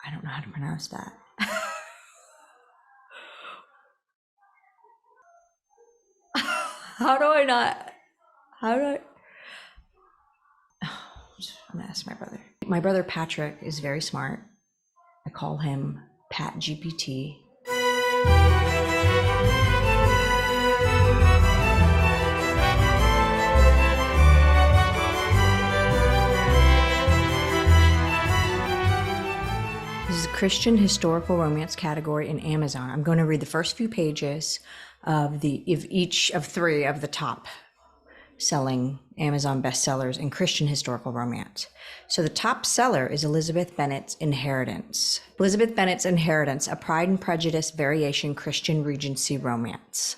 I don't know how to pronounce that. How do I not? How do I? I'm gonna ask my brother. My brother Patrick is very smart. I call him Pat GPT. This is a Christian historical romance category in Amazon. I'm going to read the first few pages of each of three of the top selling Amazon bestsellers in Christian historical romance. So the top seller is Elizabeth Bennet's Inheritance. Elizabeth Bennet's Inheritance, a Pride and Prejudice variation Christian Regency romance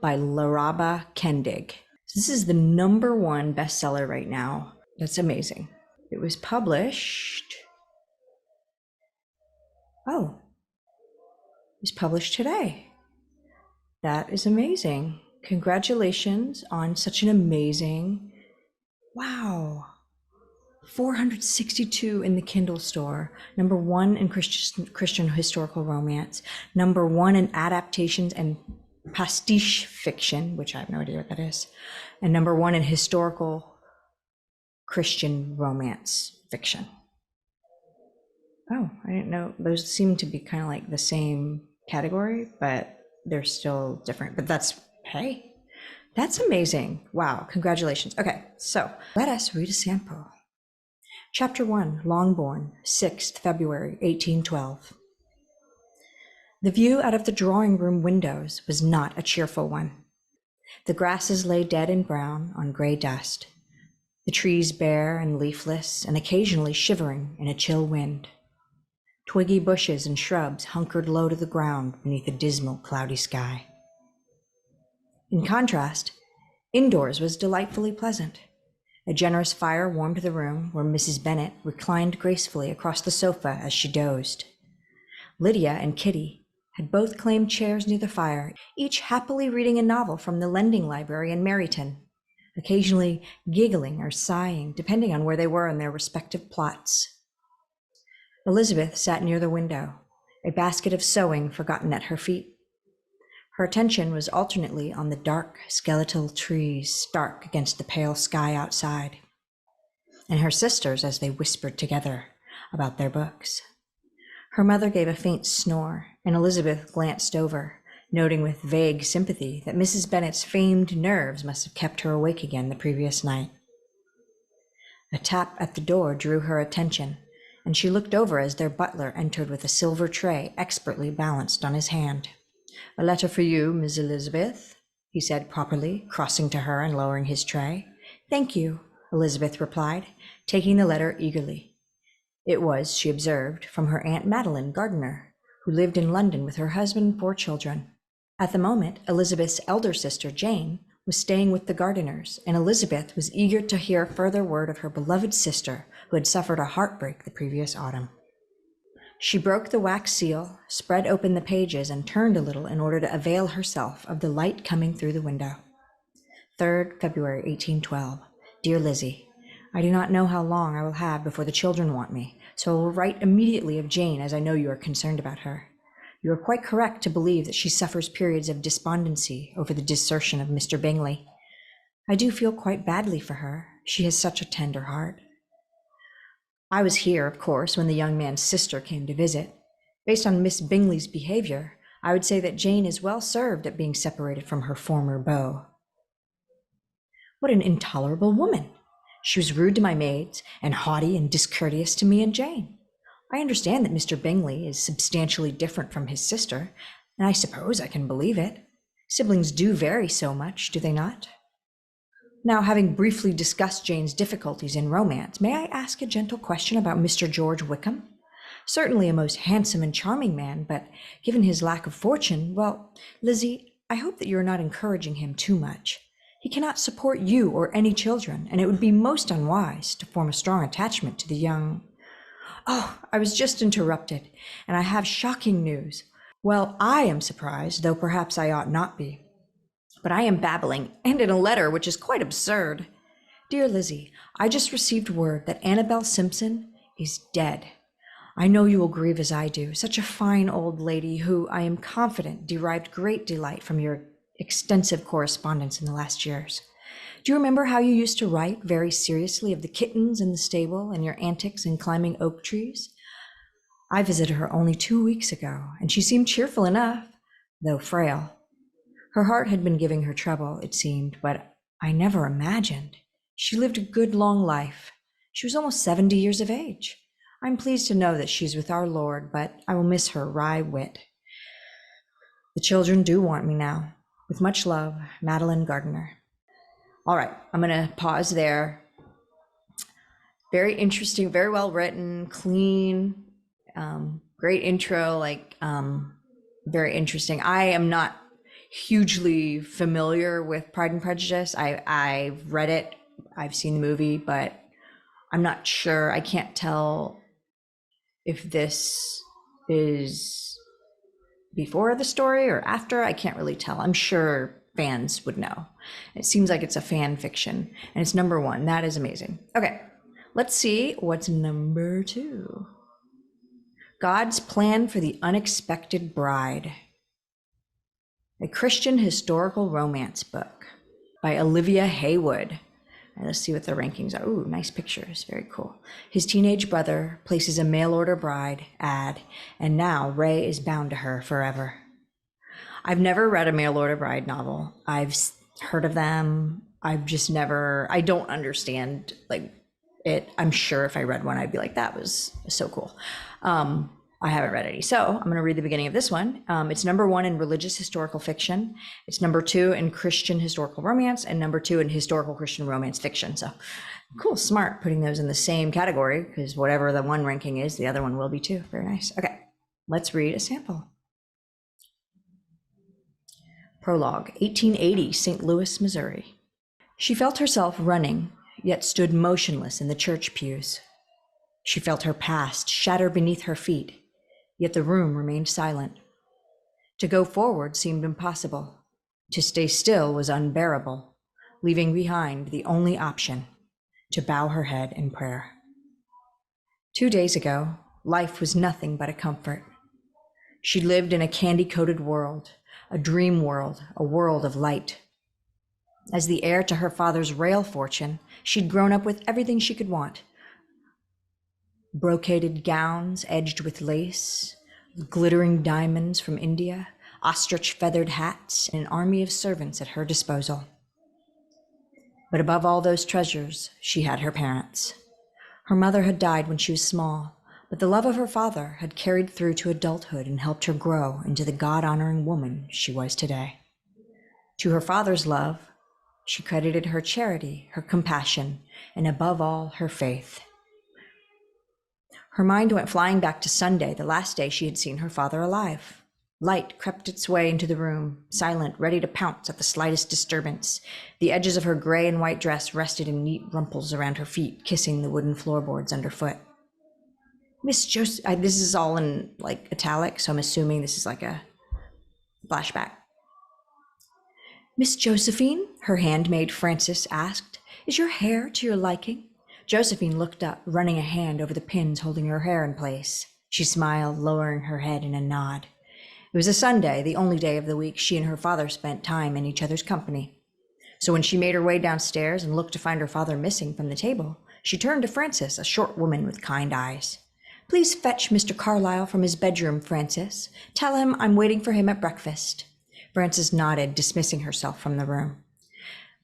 by Laraba Kendig. This is the #1 bestseller right now. That's amazing. It was published. Oh, it was published today. That is amazing. Congratulations on such an amazing, wow. 462 in the Kindle store, #1 in Christian historical romance, #1 in adaptations and pastiche fiction, which I have no idea what that is, and #1 in historical Christian romance fiction. Oh, I didn't know. Those seem to be kind of like the same category, but they're still different. But hey, that's amazing. Wow, congratulations. Okay, so let us read a sample. Chapter 1, Longbourn, 6th February, 1812. The view out of the drawing room windows was not a cheerful one. The grasses lay dead and brown on gray dust, the trees bare and leafless and occasionally shivering in a chill wind. Twiggy bushes and shrubs hunkered low to the ground beneath a dismal, cloudy sky. In contrast, indoors was delightfully pleasant. A generous fire warmed the room where Mrs. Bennet reclined gracefully across the sofa as she dozed. Lydia and Kitty had both claimed chairs near the fire, each happily reading a novel from the lending library in Meryton, occasionally giggling or sighing, depending on where they were in their respective plots. Elizabeth sat near the window, a basket of sewing forgotten at her feet. Her attention was alternately on the dark, skeletal trees stark against the pale sky outside, and her sisters as they whispered together about their books. Her mother gave a faint snore, and Elizabeth glanced over, noting with vague sympathy that Mrs. Bennet's famed nerves must have kept her awake again the previous night. A tap at the door drew her attention, and she looked over as their butler entered with a silver tray expertly balanced on his hand. "A letter for you, Miss Elizabeth," he said properly, crossing to her and lowering his tray. "Thank you," Elizabeth replied, taking the letter eagerly. It was, she observed, from her Aunt Madeline Gardiner, who lived in London with her husband and 4 children. At the moment, Elizabeth's elder sister, Jane, was staying with the Gardiners, and Elizabeth was eager to hear further word of her beloved sister, who had suffered a heartbreak the previous autumn. She broke the wax seal, spread open the pages, and turned a little in order to avail herself of the light coming through the window. 3rd February, 1812. Dear Lizzie, I do not know how long I will have before the children want me, so I will write immediately of Jane, as I know you are concerned about her. You are quite correct to believe that she suffers periods of despondency over the desertion of Mr. Bingley. I do feel quite badly for her. She has such a tender heart. I was here, of course, when the young man's sister came to visit. Based on Miss Bingley's behavior, I would say that Jane is well served at being separated from her former beau. What an intolerable woman! She was rude to my maids, and haughty and discourteous to me and Jane. I understand that Mr. Bingley is substantially different from his sister, and I suppose I can believe it. Siblings do vary so much, do they not? Now, having briefly discussed Jane's difficulties in romance, may I ask a gentle question about Mr. George Wickham? Certainly a most handsome and charming man, but given his lack of fortune, well, Lizzie, I hope that you are not encouraging him too much. He cannot support you or any children, and it would be most unwise to form a strong attachment to the young... Oh, I was just interrupted, and I have shocking news. Well, I am surprised, though perhaps I ought not be. But I am babbling, and in a letter which is quite absurd. Dear Lizzie, I just received word that Annabel Simpson is dead. I know you will grieve as I do. Such a fine old lady who, I am confident, derived great delight from your extensive correspondence in the last years. Do you remember how you used to write very seriously of the kittens in the stable and your antics in climbing oak trees? I visited her only 2 weeks ago, and she seemed cheerful enough, though frail. Her heart had been giving her trouble, it seemed, but I never imagined. She lived a good long life. She was almost 70 years of age. I'm pleased to know that she's with our Lord, but I will miss her wry wit. The children do want me now. With much love, Madeline Gardiner. All right, I'm going to pause there. Very interesting, very well written, clean, great intro, very interesting. I am not hugely familiar with Pride and Prejudice. I've read it, I've seen the movie, but I'm not sure. I can't tell if this is before the story or after. I can't really tell. I'm sure fans would know. It seems like it's a fan fiction, and it's number 1. That is amazing. Okay, let's see what's number 2. God's Plan for the Unexpected Bride, a Christian historical romance book by Olivia Haywood. And let's see what the rankings are. Ooh, nice pictures, very cool. His teenage brother places a mail order bride ad, and now Ray is bound to her forever. I've never read a mail order bride novel. I've heard of them. I've just never, I don't understand it. I'm sure if I read one, I'd be like, that was so cool. I haven't read any. So I'm going to read the beginning of this one. It's number 1 in religious historical fiction. It's number 2 in Christian historical romance, and number 2 in historical Christian romance fiction. So cool, smart, putting those in the same category, because whatever the one ranking is, the other one will be too. Very nice. Okay, let's read a sample. Prologue, 1880, St. Louis, Missouri. She felt herself running, yet stood motionless in the church pews. She felt her past shatter beneath her feet, yet the room remained silent. To go forward seemed impossible. To stay still was unbearable, leaving behind the only option, to bow her head in prayer. 2 days ago, life was nothing but a comfort. She lived in a candy-coated world, a dream world, a world of light. As the heir to her father's rail fortune, she'd grown up with everything she could want. Brocaded gowns edged with lace, glittering diamonds from India, ostrich feathered hats, and an army of servants at her disposal. But above all those treasures, she had her parents. Her mother had died when she was small, but the love of her father had carried through to adulthood and helped her grow into the God-honoring woman she was today. To her father's love, she credited her charity, her compassion, and above all, her faith. Her mind went flying back to Sunday, the last day she had seen her father alive. Light crept its way into the room, silent, ready to pounce at the slightest disturbance. The edges of her gray and white dress rested in neat rumples around her feet, kissing the wooden floorboards underfoot. Miss Joseph, this is all in italic, so I'm assuming this is like a flashback. Miss Josephine, her handmaid Frances asked, is your hair to your liking? Josephine looked up, running a hand over the pins holding her hair in place. She smiled, lowering her head in a nod. It was a Sunday, the only day of the week she and her father spent time in each other's company. So when she made her way downstairs and looked to find her father missing from the table, she turned to Frances, a short woman with kind eyes. Please fetch Mr. Carlyle from his bedroom, Frances. Tell him I'm waiting for him at breakfast. Frances nodded, dismissing herself from the room.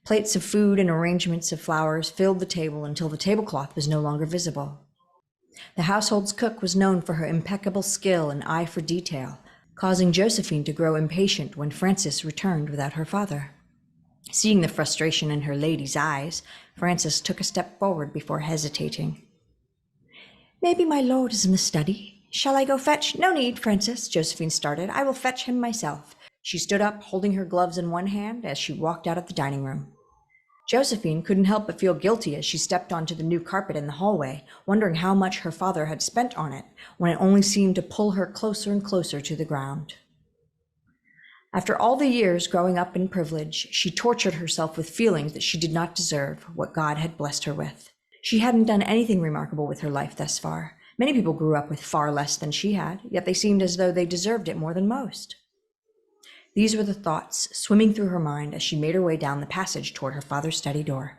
Plates of food and arrangements of flowers filled the table until the tablecloth was no longer visible. The household's cook was known for her impeccable skill and eye for detail, causing Josephine to grow impatient when Frances returned without her father. Seeing the frustration in her lady's eyes, Frances took a step forward before hesitating. Maybe my lord is in the study. Shall I go fetch? No need, Frances, Josephine started. I will fetch him myself. She stood up, holding her gloves in one hand as she walked out of the dining room. Josephine couldn't help but feel guilty as she stepped onto the new carpet in the hallway, wondering how much her father had spent on it, when it only seemed to pull her closer and closer to the ground. After all the years growing up in privilege, she tortured herself with feelings that she did not deserve what God had blessed her with. She hadn't done anything remarkable with her life thus far. Many people grew up with far less than she had, yet they seemed as though they deserved it more than most. These were the thoughts swimming through her mind as she made her way down the passage toward her father's study door.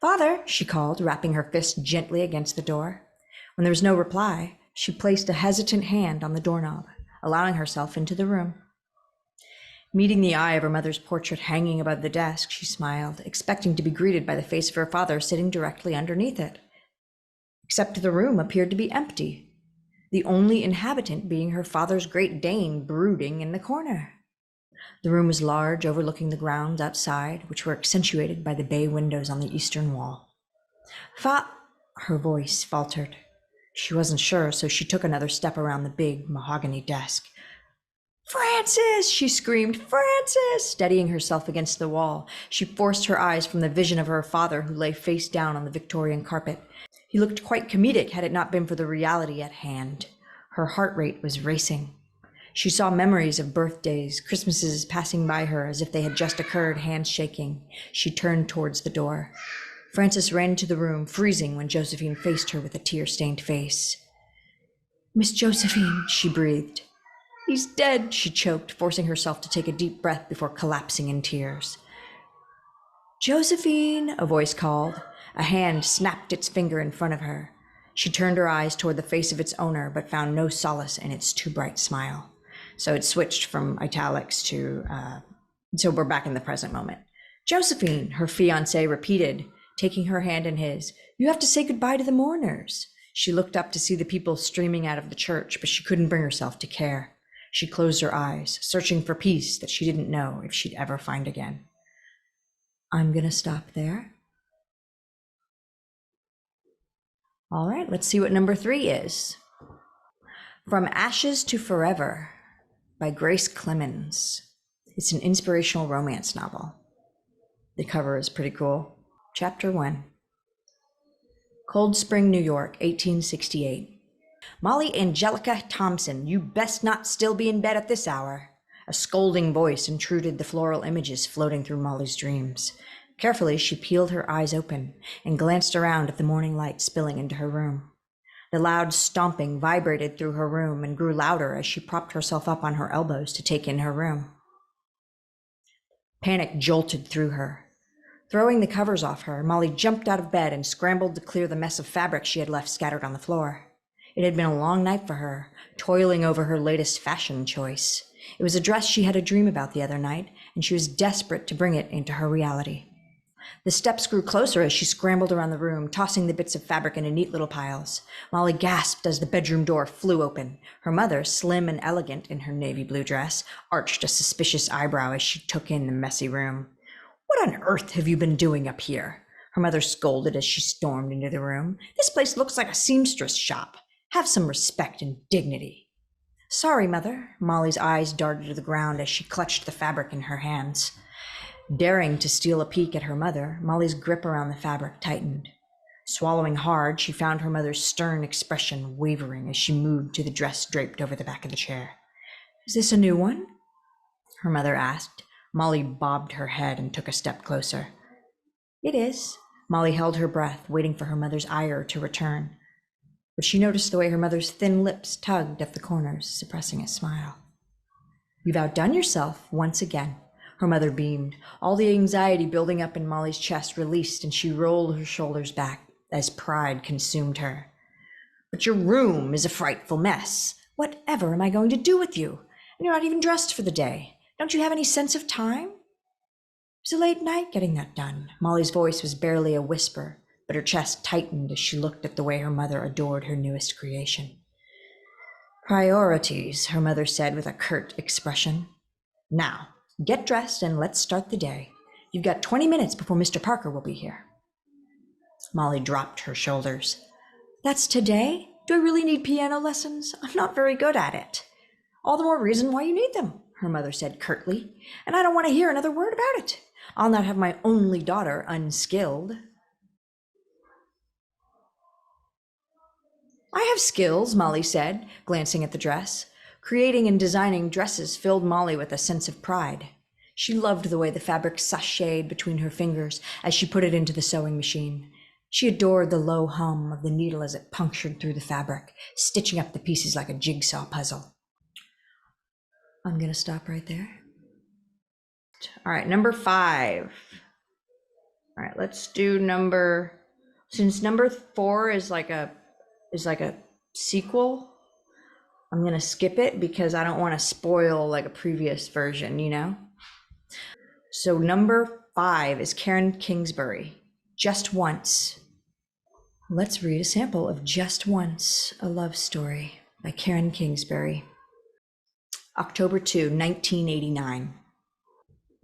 "Father," she called, rapping her fist gently against the door. When there was no reply, she placed a hesitant hand on the doorknob, allowing herself into the room. Meeting the eye of her mother's portrait hanging above the desk, she smiled, expecting to be greeted by the face of her father sitting directly underneath it. Except the room appeared to be empty, the only inhabitant being her father's Great Dane brooding in the corner. The room was large, overlooking the grounds outside, which were accentuated by the bay windows on the eastern wall. Her voice faltered. She wasn't sure, so she took another step around the big mahogany desk. "Francis!" she screamed. "Francis!" Steadying herself against the wall, she forced her eyes from the vision of her father, who lay face down on the Victorian carpet. He looked quite comedic had it not been for the reality at hand. Her heart rate was racing. She saw memories of birthdays, Christmases passing by her as if they had just occurred, hands shaking. She turned towards the door. Frances ran into the room, freezing when Josephine faced her with a tear-stained face. "Miss Josephine," she breathed. "He's dead," she choked, forcing herself to take a deep breath before collapsing in tears. "Josephine," a voice called. A hand snapped its finger in front of her. She turned her eyes toward the face of its owner, but found no solace in its too bright smile. So it switched from italics to, so we're back in the present moment. "Josephine," her fiancé repeated, taking her hand in his. "You have to say goodbye to the mourners." She looked up to see the people streaming out of the church, but she couldn't bring herself to care. She closed her eyes, searching for peace that she didn't know if she'd ever find again. I'm gonna stop there. All right, let's see what number 3 is. From Ashes to Forever by Grace Clemens. It's an inspirational romance novel. The cover is pretty cool. Chapter 1. Cold Spring, New York, 1868. "Molly Angelica Thompson, you best not still be in bed at this hour." A scolding voice intruded the floral images floating through Molly's dreams. Carefully, she peeled her eyes open and glanced around at the morning light spilling into her room. The loud stomping vibrated through her room and grew louder as she propped herself up on her elbows to take in her room. Panic jolted through her. Throwing the covers off her, Molly jumped out of bed and scrambled to clear the mess of fabric she had left scattered on the floor. It had been a long night for her, toiling over her latest fashion choice. It was a dress she had a dream about the other night, and she was desperate to bring it into her reality. The steps grew closer as she scrambled around the room, tossing the bits of fabric into neat little piles. Molly gasped as the bedroom door flew open. Her mother, slim and elegant in her navy blue dress, arched a suspicious eyebrow as she took in the messy room. "What on earth have you been doing up here?" her mother scolded as she stormed into the room. "This place looks like a seamstress shop. Have some respect and dignity." "Sorry, Mother." Molly's eyes darted to the ground as she clutched the fabric in her hands. Daring to steal a peek at her mother, Molly's grip around the fabric tightened. Swallowing hard, she found her mother's stern expression wavering as she moved to the dress draped over the back of the chair. "Is this a new one?" her mother asked. Molly bobbed her head and took a step closer. "It is." Molly held her breath, waiting for her mother's ire to return. But she noticed the way her mother's thin lips tugged at the corners, suppressing a smile. "You've outdone yourself once again." Her mother beamed. All the anxiety building up in Molly's chest released, and she rolled her shoulders back as pride consumed her. "But your room is a frightful mess. Whatever am I going to do with you? And you're not even dressed for the day. Don't you have any sense of time?" It was a late night getting that done. Molly's voice was barely a whisper, but her chest tightened as she looked at the way her mother adored her newest creation. "Priorities," her mother said with a curt expression. "Now, get dressed and let's start the day. You've got 20 minutes before Mr. Parker will be here." Molly dropped her shoulders. "That's today? Do I really need piano lessons? I'm not very good at it." "All the more reason why you need them," her mother said curtly. "And I don't want to hear another word about it. I'll not have my only daughter unskilled." "I have skills," Molly said, glancing at the dress. Creating and designing dresses filled Molly with a sense of pride. She loved the way the fabric sashayed between her fingers as she put it into the sewing machine. She adored the low hum of the needle as it punctured through the fabric, stitching up the pieces like a jigsaw puzzle. I'm going to stop right there. All right, number 5. All right, let's do since number 4 is like a sequel, I'm going to skip it because I don't want to spoil like a previous version, you know? So number 5 is Karen Kingsbury, Just Once. Let's read a sample of Just Once, a Love Story by Karen Kingsbury. October 2, 1989.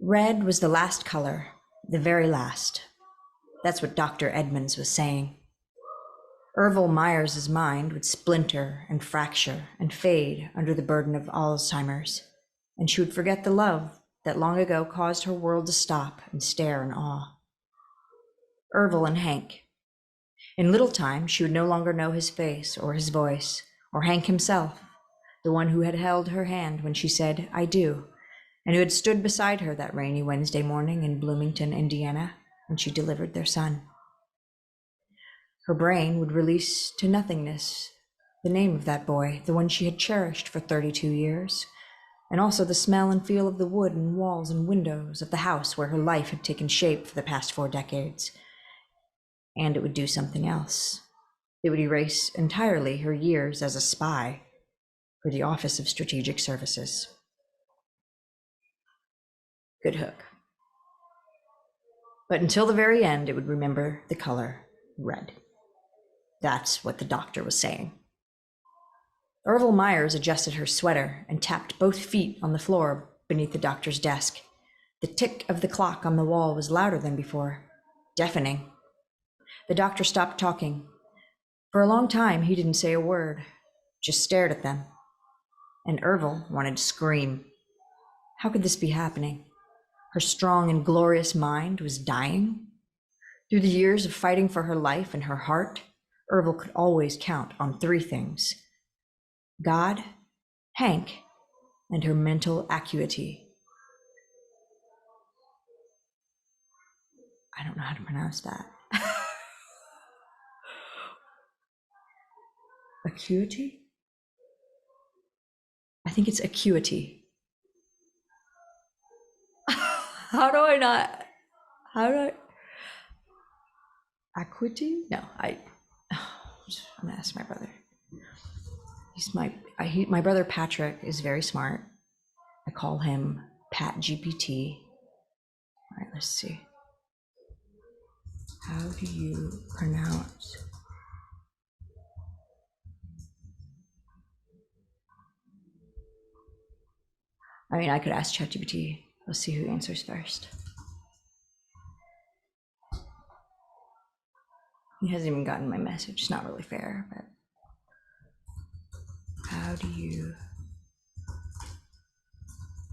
Red was the last color, the very last. That's what Dr. Edmonds was saying. Ervil Myers's mind would splinter and fracture and fade under the burden of Alzheimer's, and she would forget the love that long ago caused her world to stop and stare in awe. Ervil and Hank. In little time, she would no longer know his face or his voice, or Hank himself, the one who had held her hand when she said, "I do," and who had stood beside her that rainy Wednesday morning in Bloomington, Indiana, when she delivered their son. Her brain would release to nothingness the name of that boy, the one she had cherished for 32 years, and also the smell and feel of the wood and walls and windows of the house where her life had taken shape for the past 4 decades. And it would do something else. It would erase entirely her years as a spy for the Office of Strategic Services. Good hook. But until the very end, it would remember the color red. That's what the doctor was saying. Ervil Myers adjusted her sweater and tapped both feet on the floor beneath the doctor's desk. The tick of the clock on the wall was louder than before, deafening. The doctor stopped talking. For a long time, he didn't say a word, just stared at them. And Ervil wanted to scream. How could this be happening? Her strong and glorious mind was dying. Through the years of fighting for her life and her heart, Ervil could always count on 3 things: God, Hank, and her mental acuity. I don't know how to pronounce that. Acuity? I think it's acuity. How do I? Acuity? No, I'm gonna ask my brother. My brother Patrick is very smart. I call him Pat GPT. All right, let's see. How do you pronounce? I mean, I could ask ChatGPT. Let's see who answers first. He hasn't even gotten my message. It's not really fair, but how do you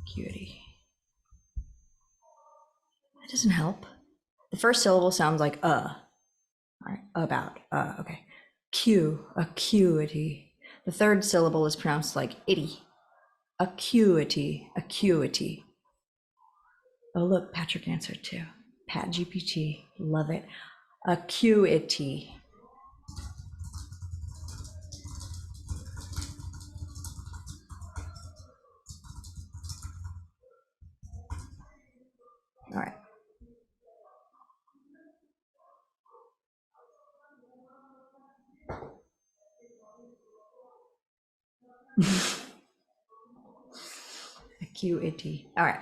acuity? That doesn't help. The first syllable sounds like All right, about, okay. Acuity. The third syllable is pronounced like itty. Acuity. Oh, look, Patrick answered too. Pat GPT, love it. Acuity. All right. Acuity. All right.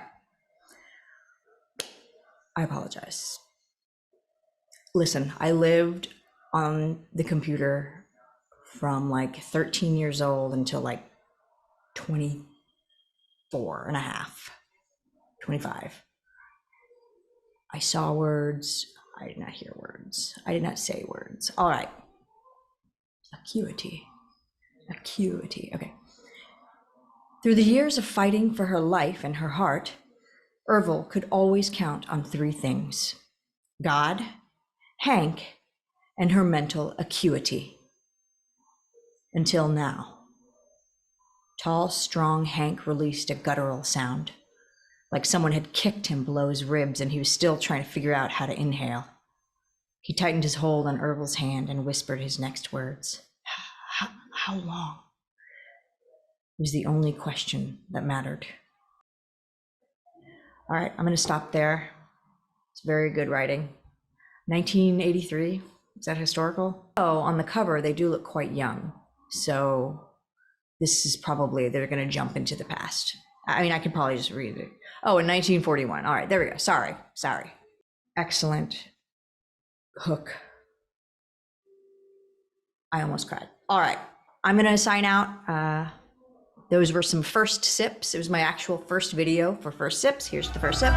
I apologize. Listen, I lived on the computer from like 13 years old until like 24 and a half, 25. I saw words. I did not hear words. I did not say words. All right. Acuity. Okay. Through the years of fighting for her life and her heart, Ervil could always count on 3 things: God, Hank, and her mental acuity. Until now. Tall, strong Hank released a guttural sound, like someone had kicked him below his ribs and he was still trying to figure out how to inhale. He tightened his hold on Ervil's hand and whispered his next words. How long? It was the only question that mattered. All right, I'm going to stop there. It's very good writing. 1983, is that historical? Oh, on the cover, they do look quite young. So this is probably, they're going to jump into the past. I mean, I could probably just read it. Oh, in 1941. All right, there we go. Sorry. Excellent hook. I almost cried. All right, I'm going to sign out. Those were some first sips. It was my actual first video for first sips. Here's the first sip.